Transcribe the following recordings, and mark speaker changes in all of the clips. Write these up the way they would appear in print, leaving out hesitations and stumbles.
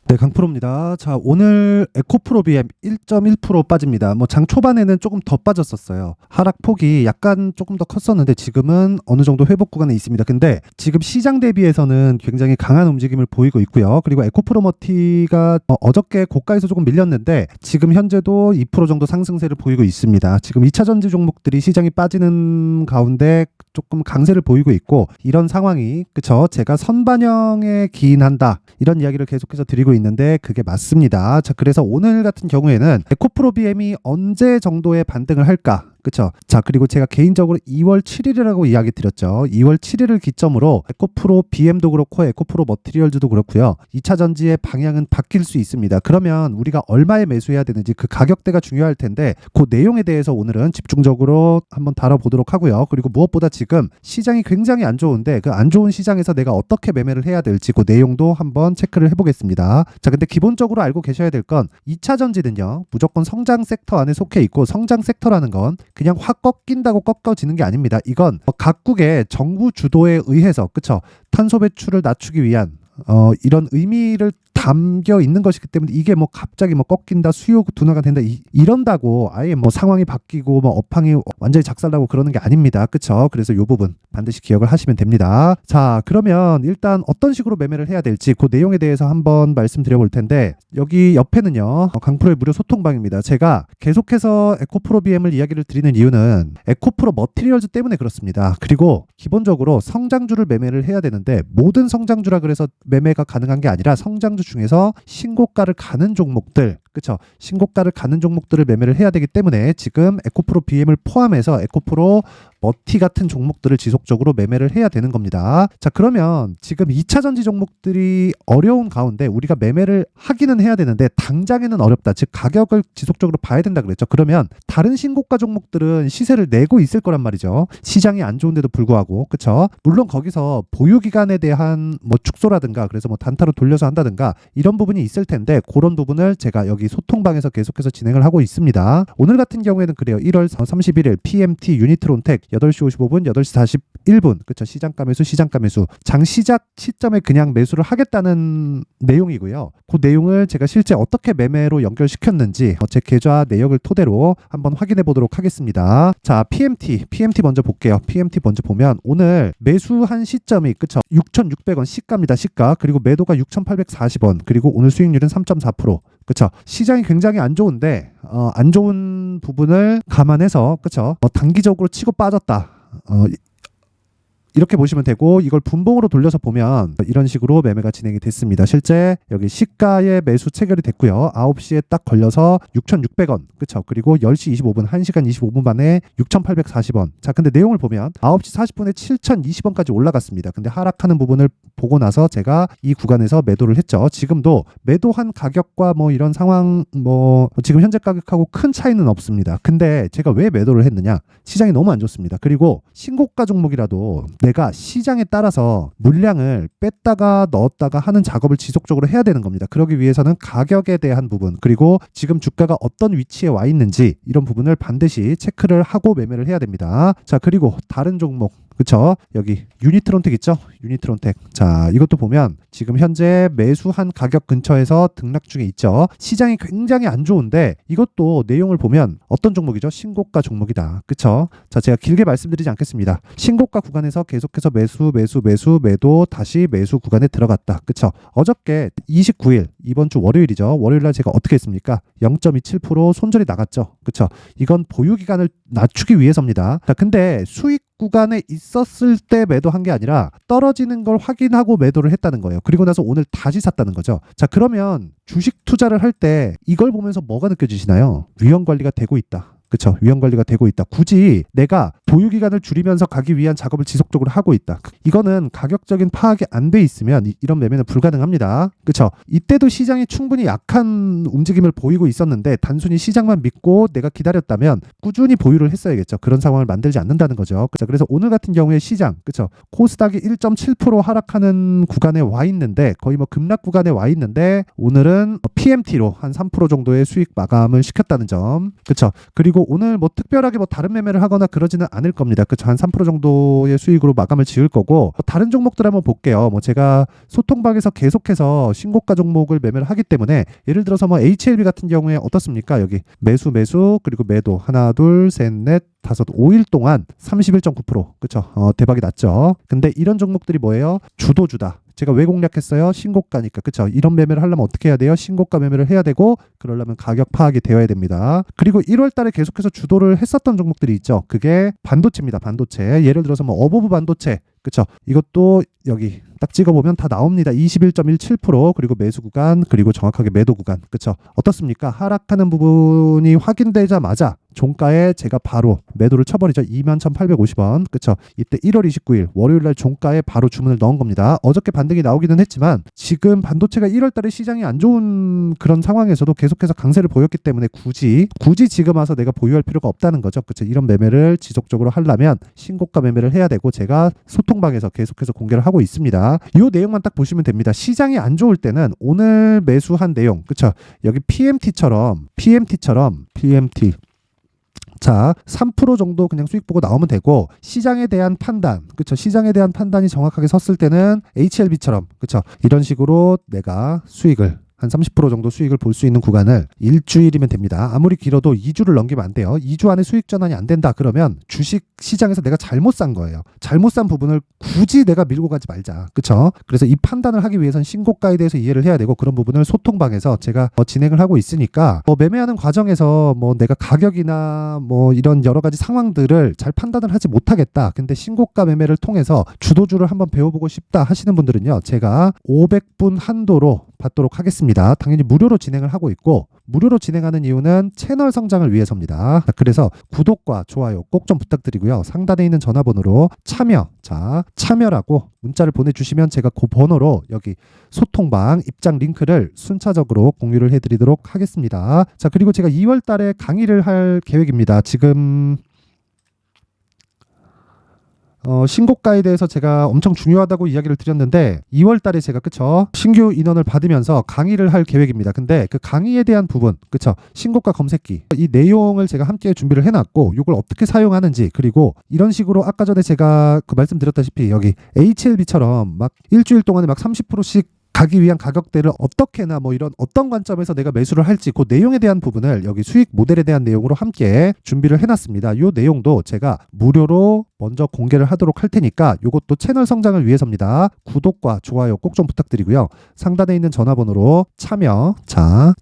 Speaker 1: 네, 강프로입니다. 자, 오늘 에코프로 BM 1.1% 빠집니다. 장 초반에는 조금 더 빠졌었어요. 하락폭이 약간 조금 더 컸었는데 지금은 어느 정도 회복 구간에 있습니다. 근데 지금 시장 대비해서는 굉장히 강한 움직임을 보이고 있고요. 그리고 에코프로 머티가 어저께 고가에서 조금 밀렸는데 지금 현재도 2% 정도 상승세를 보이고 있습니다. 지금 2차 전지 종목들이 시장이 빠지는 가운데 조금 강세를 보이고 있고, 이런 상황이 그쵸, 제가 선반영에 기인한다 이런 이야기를 계속해서 드리고 있는데 그게 맞습니다. 자, 그래서 오늘 같은 경우에는 에코프로 BM이 언제 정도의 반등을 할까? 그쵸? 자, 그리고 제가 개인적으로 2월 7일이라고 이야기 드렸죠. 2월 7일을 기점으로 에코프로 BM도 그렇고 에코프로 머티리얼즈도 그렇고요, 2차 전지의 방향은 바뀔 수 있습니다. 그러면 우리가 얼마에 매수해야 되는지 그 가격대가 중요할 텐데 그 내용에 대해서 오늘은 집중적으로 한번 다뤄보도록 하고요. 그리고 무엇보다 지금 시장이 굉장히 안 좋은데 그 안 좋은 시장에서 내가 어떻게 매매를 해야 될지 그 내용도 한번 체크를 해보겠습니다. 자, 근데 기본적으로 알고 계셔야 될 건 2차 전지는요, 무조건 성장 섹터 안에 속해 있고, 성장 섹터라는 건 그냥 확 꺾인다고 꺾어지는 게 아닙니다. 이건 각국의 정부 주도에 의해서, 그쵸, 탄소 배출을 낮추기 위한 이런 의미를 담겨 있는 것이기 때문에 이게 갑자기 꺾인다, 수요 둔화가 된다 이런다고 아예 상황이 바뀌고 업황이 완전히 작살나고 그러는 게 아닙니다. 그쵸? 그래서 이 부분 반드시 기억을 하시면 됩니다. 자, 그러면 일단 어떤 식으로 매매를 해야 될지 그 내용에 대해서 한번 말씀드려 볼 텐데, 여기 옆에는요, 강프로의 무료 소통방입니다. 제가 계속해서 에코프로 BM을 이야기를 드리는 이유는 에코프로 머티리얼즈 때문에 그렇습니다. 그리고 기본적으로 성장주를 매매를 해야 되는데, 모든 성장주라 그래서 매매가 가능한 게 아니라 성장주 중에서 신고가를 가는 종목들, 그쵸, 신고가를 가는 종목들을 매매를 해야 되기 때문에 지금 에코프로 BM을 포함해서 에코프로 머티 같은 종목들을 지속적으로 매매를 해야 되는 겁니다. 자, 그러면 지금 2차 전지 종목들이 어려운 가운데 우리가 매매를 하기는 해야 되는데 당장에는 어렵다, 즉 가격을 지속적으로 봐야 된다 그랬죠. 그러면 다른 신고가 종목들은 시세를 내고 있을 거란 말이죠. 시장이 안 좋은데도 불구하고, 그쵸. 물론 거기서 보유기간에 대한 축소라든가 그래서 단타로 돌려서 한다든가 이런 부분이 있을 텐데, 그런 부분을 제가 여기 소통방에서 계속해서 진행을 하고 있습니다. 오늘 같은 경우에는 그래요. 1월 31일 PMT 유니트론텍 8시 55분, 8시 41분, 그쵸, 시장가 매수, 장 시작 시점에 그냥 매수를 하겠다는 내용이고요. 그 내용을 제가 실제 어떻게 매매로 연결시켰는지 제 계좌 내역을 토대로 한번 확인해 보도록 하겠습니다. 자, PMT 먼저 볼게요. PMT 먼저 보면 오늘 매수한 시점이, 그쵸, 6,600원 시가입니다. 시가. 그리고 매도가 6,840원. 그리고 오늘 수익률은 3.4%. 그쵸. 시장이 굉장히 안 좋은데 안 좋은 부분을 감안해서, 그쵸, 단기적으로 치고 빠졌다, 이렇게 보시면 되고, 이걸 분봉으로 돌려서 보면 이런 식으로 매매가 진행이 됐습니다. 실제 여기 시가에 매수 체결이 됐고요. 9시에 딱 걸려서 6,600원, 그쵸, 그리고 10시 25분 1시간 25분 만에 6,840원. 자, 근데 내용을 보면 9시 40분에 7,020원까지 올라갔습니다. 근데 하락하는 부분을 보고 나서 제가 이 구간에서 매도를 했죠. 지금도 매도한 가격과 이런 상황 지금 현재 가격하고 큰 차이는 없습니다. 근데 제가 왜 매도를 했느냐, 시장이 너무 안 좋습니다. 그리고 신고가 종목이라도 내가 시장에 따라서 물량을 뺐다가 넣었다가 하는 작업을 지속적으로 해야 되는 겁니다. 그러기 위해서는 가격에 대한 부분, 그리고 지금 주가가 어떤 위치에 와 있는지 이런 부분을 반드시 체크를 하고 매매를 해야 됩니다. 자, 그리고 다른 종목, 그쵸, 여기 유니트론텍 있죠. 유니트론텍. 자, 이것도 보면 지금 현재 매수한 가격 근처에서 등락 중에 있죠. 시장이 굉장히 안 좋은데 이것도 내용을 보면 어떤 종목이죠? 신고가 종목이다. 그쵸. 자, 제가 길게 말씀드리지 않겠습니다. 신고가 구간에서 계속해서 매도, 다시 매수 구간에 들어갔다. 그쵸. 어저께 29일, 이번 주 월요일이죠. 월요일날 제가 어떻게 했습니까? 0.27% 손절이 나갔죠. 그쵸. 이건 보유기간을 낮추기 위해서입니다. 자, 근데 수익 구간에 있었을 때 매도한 게 아니라 떨어지는 걸 확인하고 매도를 했다는 거예요. 그리고 나서 오늘 다시 샀다는 거죠. 자, 그러면 주식 투자를 할 때 이걸 보면서 뭐가 느껴지시나요? 위험 관리가 되고 있다. 그쵸, 위험 관리가 되고 있다. 굳이 내가 보유 기간을 줄이면서 가기 위한 작업을 지속적으로 하고 있다. 이거는 가격적인 파악이 안 돼 있으면 이런 매매는 불가능합니다. 그쵸. 이때도 시장이 충분히 약한 움직임을 보이고 있었는데 단순히 시장만 믿고 내가 기다렸다면 꾸준히 보유를 했어야겠죠. 그런 상황을 만들지 않는다는 거죠. 그쵸. 그래서 오늘 같은 경우에 시장, 그쵸, 코스닥이 1.7% 하락하는 구간에 와 있는데, 거의 급락 구간에 와 있는데 오늘은 PMT로 한 3% 정도의 수익 마감을 시켰다는 점. 그쵸. 그리고 오늘 특별하게 다른 매매를 하거나 그러지는 않을 겁니다. 그쵸? 한 3% 정도의 수익으로 마감을 지을 거고 다른 종목들 한번 볼게요. 뭐 제가 소통방에서 계속해서 신고가 종목을 매매를 하기 때문에 예를 들어서 뭐 HLB 같은 경우에 어떻습니까? 여기 매수 그리고 매도 하나 둘 셋 넷 다섯 5일 동안 31.9% 그쵸? 대박이 났죠. 근데 이런 종목들이 뭐예요? 주도주다. 제가 왜 공략했어요? 신고가니까. 그쵸? 이런 매매를 하려면 어떻게 해야 돼요? 신고가 매매를 해야 되고 그러려면 가격 파악이 되어야 됩니다. 그리고 1월 달에 계속해서 주도를 했었던 종목들이 있죠. 그게 반도체입니다. 반도체. 예를 들어서 뭐 어버브 반도체. 그쵸? 이것도 여기 딱 찍어보면 다 나옵니다. 21.17% 그리고 매수 구간 그리고 정확하게 매도 구간. 그쵸? 어떻습니까? 하락하는 부분이 확인되자마자 종가에 제가 바로 매도를 쳐버리죠. 21,850원. 그쵸? 이때 1월 29일 월요일날 종가에 바로 주문을 넣은 겁니다. 어저께 반등이 나오기는 했지만 지금 반도체가 1월 달에 시장이 안 좋은 그런 상황에서도 계속해서 강세를 보였기 때문에 굳이 지금 와서 내가 보유할 필요가 없다는 거죠. 그쵸? 이런 매매를 지속적으로 하려면 신고가 매매를 해야 되고 제가 소통방에서 계속해서 공개를 하고 있습니다. 이 내용만 딱 보시면 됩니다. 시장이 안 좋을 때는 오늘 매수한 내용, 그쵸? 여기 PMT처럼 자, 3% 정도 그냥 수익 보고 나오면 되고 시장에 대한 판단, 그쵸? 시장에 대한 판단이 정확하게 섰을 때는 HLB처럼, 그쵸? 이런 식으로 내가 수익을 한 30% 정도 수익을 볼 수 있는 구간을 일주일이면 됩니다. 아무리 길어도 2주를 넘기면 안 돼요. 2주 안에 수익 전환이 안 된다 그러면 주식 시장에서 내가 잘못 산 거예요. 잘못 산 부분을 굳이 내가 밀고 가지 말자. 그쵸? 그래서 이 판단을 하기 위해선 신고가에 대해서 이해를 해야 되고 그런 부분을 소통방에서 제가 진행을 하고 있으니까 매매하는 과정에서 내가 가격이나 이런 여러 가지 상황들을 잘 판단을 하지 못하겠다. 근데 신고가 매매를 통해서 주도주를 한번 배워보고 싶다 하시는 분들은요. 제가 500분 한도로 받도록 하겠습니다. 당연히 무료로 진행을 하고 있고 무료로 진행하는 이유는 채널 성장을 위해서입니다. 그래서 구독과 좋아요 꼭 좀 부탁드리고요. 상단에 있는 전화번호로 참여라고 문자를 보내주시면 제가 그 번호로 여기 소통방 입장 링크를 순차적으로 공유를 해드리도록 하겠습니다. 자, 그리고 제가 2월 달에 강의를 할 계획입니다. 지금 신고가에 대해서 제가 엄청 중요하다고 이야기를 드렸는데 2월 달에 제가 그쵸 신규 인원을 받으면서 강의를 할 계획입니다. 근데 그 강의에 대한 부분 그쵸 신고가 검색기 이 내용을 제가 함께 준비를 해놨고 이걸 어떻게 사용하는지 그리고 이런 식으로 아까 전에 제가 말씀드렸다시피 여기 HLB처럼 막 일주일 동안에 막 30%씩 가기 위한 가격대를 어떻게나 이런 어떤 관점에서 내가 매수를 할지 그 내용에 대한 부분을 여기 수익 모델에 대한 내용으로 함께 준비를 해놨습니다. 이 내용도 제가 무료로 먼저 공개를 하도록 할 테니까 이것도 채널 성장을 위해서입니다. 구독과 좋아요 꼭 좀 부탁드리고요. 상단에 있는 전화번호로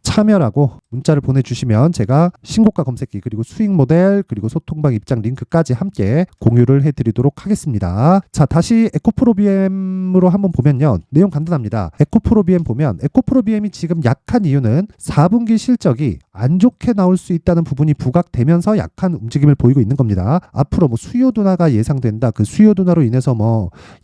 Speaker 1: 참여라고 문자를 보내주시면 제가 신고가 검색기 그리고 수익 모델 그리고 소통방 입장 링크까지 함께 공유를 해드리도록 하겠습니다. 자, 다시 에코프로비엠으로 한번 보면요. 내용 간단합니다. 에코프로비엠 보면 에코프로비엠이 지금 약한 이유는 4분기 실적이 안 좋게 나올 수 있다는 부분이 부각되면서 약한 움직임을 보이고 있는 겁니다. 앞으로 수요 둔화가 예상된다. 그 수요 둔화로 인해서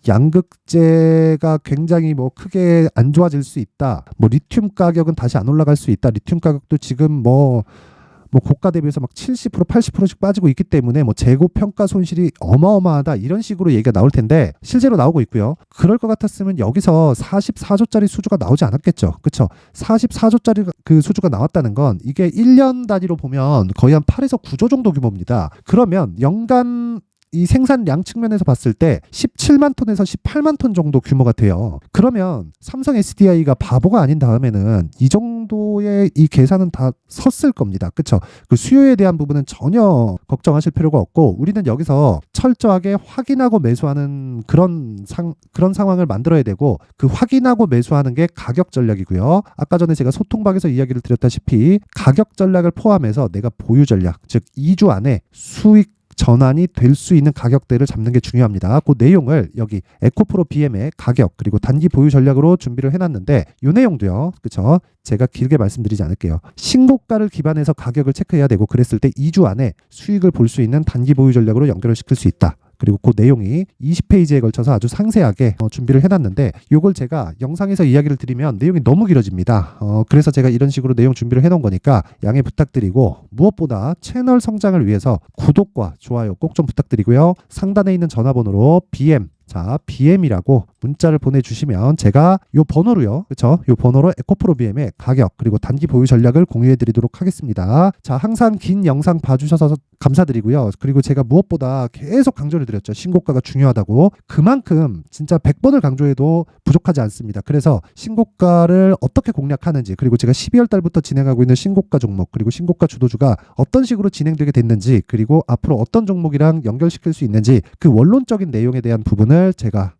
Speaker 1: 양극재가 굉장히 크게 안 좋아질 수 있다. 리튬 가격은 다시 안 올라갈 수 있다. 리튬 가격도 지금 고가 대비해서 70% 80%씩 빠지고 있기 때문에 재고 평가 손실이 어마어마하다 이런 식으로 얘기가 나올 텐데 실제로 나오고 있고요. 그럴 것 같았으면 여기서 44조짜리 수주가 나오지 않았겠죠. 그쵸? 44조짜리 그 수주가 나왔다는 건 이게 1년 단위로 보면 거의 한 8에서 9조 정도 규모입니다. 그러면 연간 이 생산량 측면에서 봤을 때 17만 톤에서 18만 톤 정도 규모가 돼요. 그러면 삼성 SDI가 바보가 아닌 다음에는 이 정도의 이 계산은 다 섰을 겁니다. 그쵸? 그 수요에 대한 부분은 전혀 걱정하실 필요가 없고 우리는 여기서 철저하게 확인하고 매수하는 그런 상황을 만들어야 되고 그 확인하고 매수하는 게 가격 전략이고요. 아까 전에 제가 소통방에서 이야기를 드렸다시피 가격 전략을 포함해서 내가 보유 전략, 즉 2주 안에 수익 전환이 될 수 있는 가격대를 잡는 게 중요합니다. 그 내용을 여기 에코프로 BM의 가격 그리고 단기 보유 전략으로 준비를 해놨는데 이 내용도요. 그쵸? 제가 길게 말씀드리지 않을게요. 신고가를 기반해서 가격을 체크해야 되고 그랬을 때 2주 안에 수익을 볼 수 있는 단기 보유 전략으로 연결을 시킬 수 있다. 그리고 그 내용이 20페이지에 걸쳐서 아주 상세하게 준비를 해놨는데 이걸 제가 영상에서 이야기를 드리면 내용이 너무 길어집니다. 그래서 제가 이런 식으로 내용 준비를 해놓은 거니까 양해 부탁드리고 무엇보다 채널 성장을 위해서 구독과 좋아요 꼭 좀 부탁드리고요. 상단에 있는 전화번호로 BM 자, BM이라고 문자를 보내주시면 제가 요 번호로요, 그쵸? 요 번호로 에코프로 BM의 가격 그리고 단기 보유 전략을 공유해드리도록 하겠습니다. 자, 항상 긴 영상 봐주셔서 감사드리고요. 그리고 제가 무엇보다 계속 강조를 드렸죠. 신고가가 중요하다고. 그만큼 진짜 100번을 강조해도 부족하지 않습니다. 그래서 신고가를 어떻게 공략하는지, 그리고 제가 12월 달부터 진행하고 있는 신고가 종목, 그리고 신고가 주도주가 어떤 식으로 진행되게 됐는지, 그리고 앞으로 어떤 종목이랑 연결시킬 수 있는지 그 원론적인 내용에 대한 부분을 제가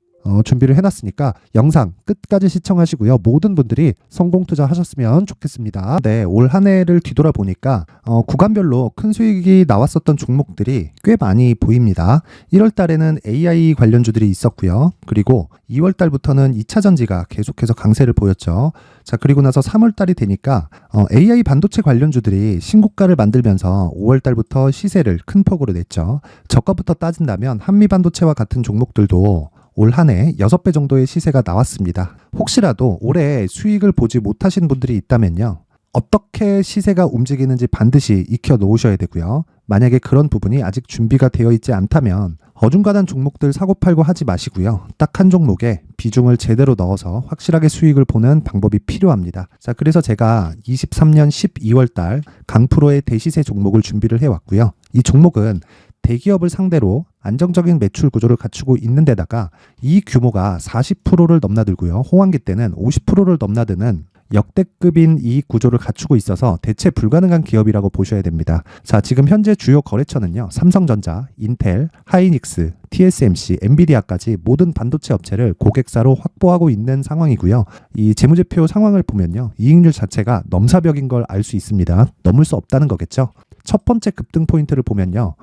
Speaker 1: 준비를 해놨으니까 영상 끝까지 시청하시고요. 모든 분들이 성공 투자하셨으면 좋겠습니다. 네, 올 한 해를 뒤돌아보니까 구간별로 큰 수익이 나왔었던 종목들이 꽤 많이 보입니다. 1월 달에는 AI 관련주들이 있었고요. 그리고 2월 달부터는 2차 전지가 계속해서 강세를 보였죠. 자, 그리고 나서 3월 달이 되니까 AI 반도체 관련주들이 신고가를 만들면서 5월 달부터 시세를 큰 폭으로 냈죠. 저가부터 따진다면 한미 반도체와 같은 종목들도 올 한 해 6배 정도의 시세가 나왔습니다. 혹시라도 올해 수익을 보지 못하신 분들이 있다면요, 어떻게 시세가 움직이는지 반드시 익혀 놓으셔야 되고요. 만약에 그런 부분이 아직 준비가 되어 있지 않다면 어중간한 종목들 사고팔고 하지 마시고요. 딱 한 종목에 비중을 제대로 넣어서 확실하게 수익을 보는 방법이 필요합니다. 자, 그래서 제가 23년 12월 달 강프로의 대시세 종목을 준비를 해왔고요. 이 종목은 대기업을 상대로 안정적인 매출 구조를 갖추고 있는 데다가 이 규모가 40%를 넘나들고요. 호황기 때는 50%를 넘나드는 역대급인 이익 구조를 갖추고 있어서 대체 불가능한 기업이라고 보셔야 됩니다. 자, 지금 현재 주요 거래처는요, 삼성전자, 인텔, 하이닉스, TSMC, 엔비디아까지 모든 반도체 업체를 고객사로 확보하고 있는 상황이고요. 이 재무제표 상황을 보면요, 이익률 자체가 넘사벽인 걸 알 수 있습니다. 넘을 수 없다는 거겠죠. 첫 번째 급등 포인트를 보면요,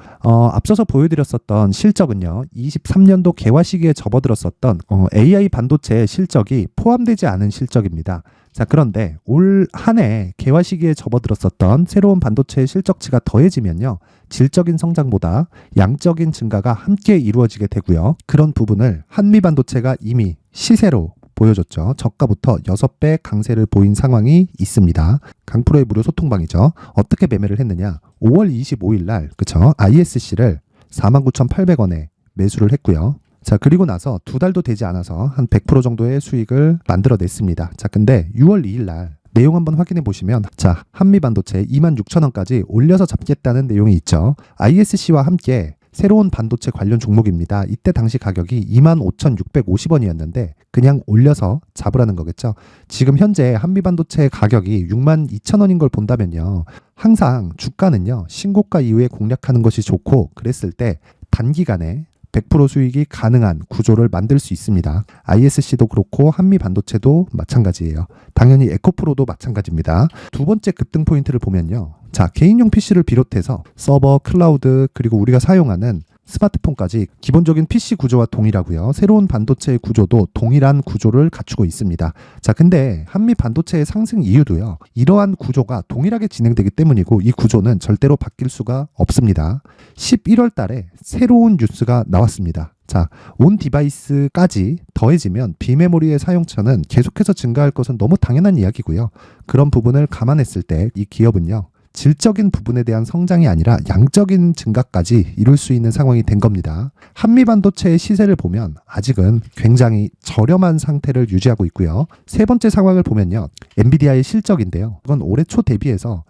Speaker 1: 앞서서 보여드렸었던 실적은요, 23년도 개화 시기에 접어들었었던 AI 반도체의 실적이 포함되지 않은 실적입니다. 자, 그런데 올 한 해 개화 시기에 접어들었었던 새로운 반도체의 실적치가 더해지면요, 질적인 성장보다 양적인 증가가 함께 이루어지게 되고요. 그런 부분을 한미 반도체가 이미 시세로 보여줬죠. 저가부터 6배 강세를 보인 상황이 있습니다. 강프로의 무료 소통방이죠. 어떻게 매매를 했느냐? 5월 25일 날, 그쵸? ISC를 49,800원에 매수를 했고요. 자, 그리고 나서 2달도 되지 않아서 한 100% 정도의 수익을 만들어냈습니다. 자, 근데 6월 2일 날 내용 한번 확인해 보시면, 자, 한미반도체 26,000원까지 올려서 잡겠다는 내용이 있죠. ISC와 함께 새로운 반도체 관련 종목입니다. 이때 당시 가격이 25,650원이었는데 그냥 올려서 잡으라는 거겠죠. 지금 현재 한미반도체 가격이 62,000원인 걸 본다면요, 항상 주가는요, 신고가 이후에 공략하는 것이 좋고, 그랬을 때 단기간에 100% 수익이 가능한 구조를 만들 수 있습니다. ISC도 그렇고 한미 반도체도 마찬가지예요. 당연히 에코프로도 마찬가지입니다. 두 번째 급등 포인트를 보면요, 자, 개인용 PC를 비롯해서 서버, 클라우드, 그리고 우리가 사용하는 스마트폰까지 기본적인 PC 구조와 동일하고요. 새로운 반도체의 구조도 동일한 구조를 갖추고 있습니다. 자, 근데 한미 반도체의 상승 이유도요, 이러한 구조가 동일하게 진행되기 때문이고, 이 구조는 절대로 바뀔 수가 없습니다. 11월 달에 새로운 뉴스가 나왔습니다. 자, 온 디바이스까지 더해지면 비메모리의 사용처는 계속해서 증가할 것은 너무 당연한 이야기고요. 그런 부분을 감안했을 때 이 기업은요, 질적인 부분에 대한 성장이 아니라 양적인 증가까지 이룰 수 있는 상황이 된 겁니다. 한미 반도체의 시세를 보면 아직은 굉장히 저렴한 상태를 유지하고 있고요. 세 번째 상황을 보면요, 엔비디아의 실적인데요, 그건 올해 초 대비해서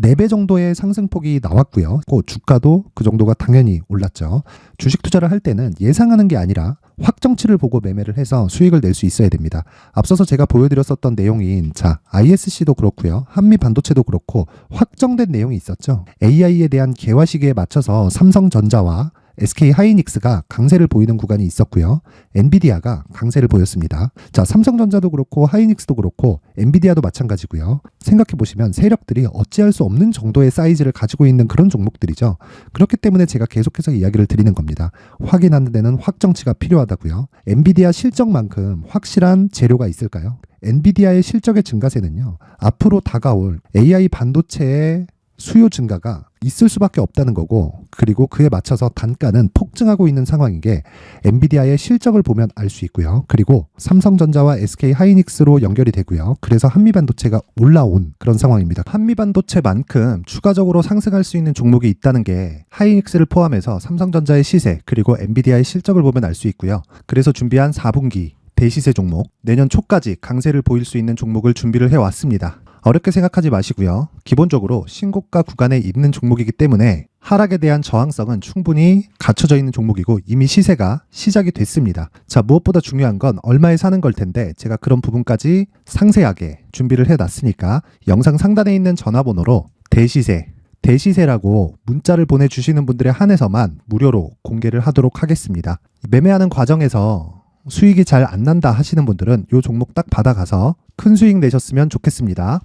Speaker 1: 4배 정도의 상승폭이 나왔고요. 주가도 그 정도가 당연히 올랐죠. 주식 투자를 할 때는 예상하는 게 아니라 확정치를 보고 매매를 해서 수익을 낼 수 있어야 됩니다. 앞서서 제가 보여드렸었던 내용인, 자, ISC도 그렇고요, 한미 반도체도 그렇고 확정된 내용이 있었죠. AI에 대한 개화 시기에 맞춰서 삼성전자와 SK 하이닉스가 강세를 보이는 구간이 있었고요. 엔비디아가 강세를 보였습니다. 자, 삼성전자도 그렇고 하이닉스도 그렇고 엔비디아도 마찬가지고요. 생각해 보시면 세력들이 어찌할 수 없는 정도의 사이즈를 가지고 있는 그런 종목들이죠. 그렇기 때문에 제가 계속해서 이야기를 드리는 겁니다. 확인하는 데는 확정치가 필요하다고요. 엔비디아 실적만큼 확실한 재료가 있을까요? 엔비디아의 실적의 증가세는요, 앞으로 다가올 AI 반도체의 수요 증가가 있을 수밖에 없다는 거고, 그리고 그에 맞춰서 단가는 폭증하고 있는 상황인 게 엔비디아의 실적을 보면 알 수 있고요. 그리고 삼성전자와 SK 하이닉스로 연결이 되고요. 그래서 한미반도체가 올라온 그런 상황입니다. 한미반도체만큼 추가적으로 상승할 수 있는 종목이 있다는 게 하이닉스를 포함해서 삼성전자의 시세 그리고 엔비디아의 실적을 보면 알 수 있고요. 그래서 준비한 4분기 대시세 종목, 내년 초까지 강세를 보일 수 있는 종목을 준비를 해왔습니다. 어렵게 생각하지 마시고요. 기본적으로 신고가 구간에 있는 종목이기 때문에 하락에 대한 저항성은 충분히 갖춰져 있는 종목이고 이미 시세가 시작이 됐습니다. 자, 무엇보다 중요한 건 얼마에 사는 걸 텐데 제가 그런 부분까지 상세하게 준비를 해놨으니까 영상 상단에 있는 전화번호로 대시세라고 문자를 보내주시는 분들에 한해서만 무료로 공개를 하도록 하겠습니다. 매매하는 과정에서 수익이 잘 안 난다 하시는 분들은 이 종목 딱 받아가서 큰 수익 내셨으면 좋겠습니다.